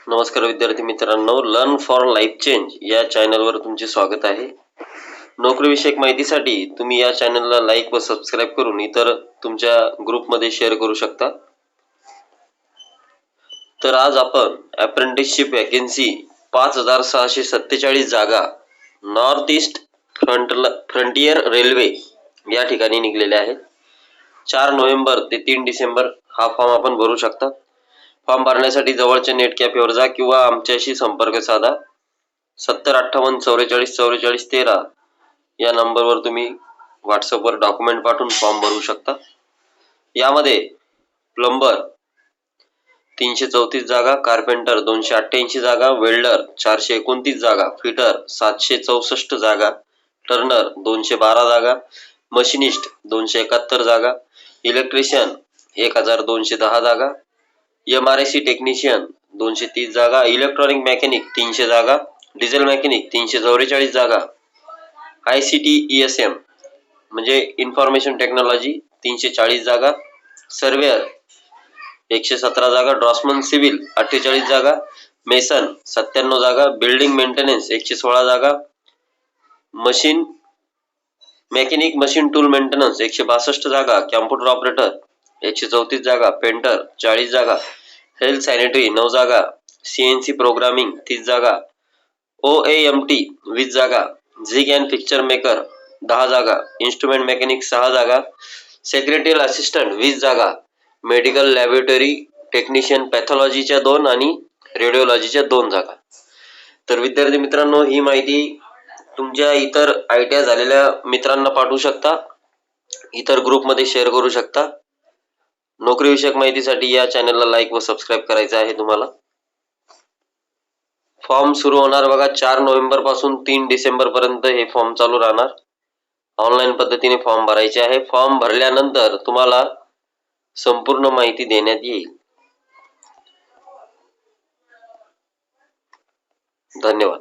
नमस्कार विद्यार्थी मित्रांनो, लर्न फॉर लाईफ चेंज या चॅनलवर तुमचे स्वागत आहे। नोकरीविषयक माहितीसाठी तुम्ही या चॅनलला लाईक व सबस्क्राईब करून इतर तुमच्या ग्रुपमध्ये शेअर करू शकता। तर आज आपण अप्रेंटिसशिप वॅकन्सी 5647 जागा नॉर्थ ईस्ट फ्रंटियर रेल्वे या ठिकाणी निघलेल्या आहेत। 4 नोव्हेंबर ते 3 डिसेंबर हा फॉर्म आपण भरू शकता। फॉर्म भरण्यासाठी जवळच्या नेट कॅफेवर जा किंवा आमच्याशी संपर्क साधा। 7058444413 या नंबरवर तुम्ही व्हॉट्सअपवर डॉक्युमेंट पाठवून फॉर्म भरू शकता। यामध्ये प्लंबर 334 जागा, कारपेंटर 288 जागा, वेल्डर 429 जागा, फिटर 764 जागा, टर्नर 212 जागा, मशिनिस्ट 271 जागा, इलेक्ट्रिशियन 1210 जागा, MRIC टेक्निशियन 230 जागा, इलेक्ट्रॉनिक मेकॅनिक 300 जागा, डिझेल मेकॅनिक 344 जागा, ICT ESM म्हणजे इन्फॉर्मेशन टेक्नॉलॉजी 340 जागा, सर्वेअर 117 जागा, ड्रॉसमन सिव्हिल 48 जागा, मेसन 97 जागा, बिल्डिंग मेंटेनन्स 116 जागा, machine mechanic machine tool maintenance 162 जागा, कॅम्प्युटर ऑपरेटर 134 जागा, पेंटर 40 जागा, हेल्थ सॅनिटरी 9 जागा, CNC प्रोग्रामिंग 30 जागा, OAMT 20 जागा, झिग अँड फिक्चर मेकर 10 जागा, इन्स्ट्रुमेंट मेकॅनिक 6 जागा, सेक्रेटरियल असिस्टंट 20 जागा, मेडिकल लॅबोरेटरी टेक्निशियन पॅथॉलॉजीच्या 2 आणि रेडिओलॉजीच्या 2 जागा। तर विद्यार्थी मित्रांनो, ही माहिती तुमच्या इतर ITI झालेल्या मित्रांना पाठवू शकता, इतर ग्रुपमध्ये शेअर करू शकता। नोकरीविषयक माहितीसाठी या चॅनलला लाईक व सबस्क्राईब करायचं आहे तुम्हाला। फॉर्म सुरू होणार बघा 4 नोव्हेंबर पासून 3 डिसेंबर पर्यंत हे फॉर्म चालू राहणार। ऑनलाईन पद्धतीने फॉर्म भरायचे आहे। फॉर्म भरल्यानंतर तुम्हाला संपूर्ण माहिती देण्यात येईल। धन्यवाद।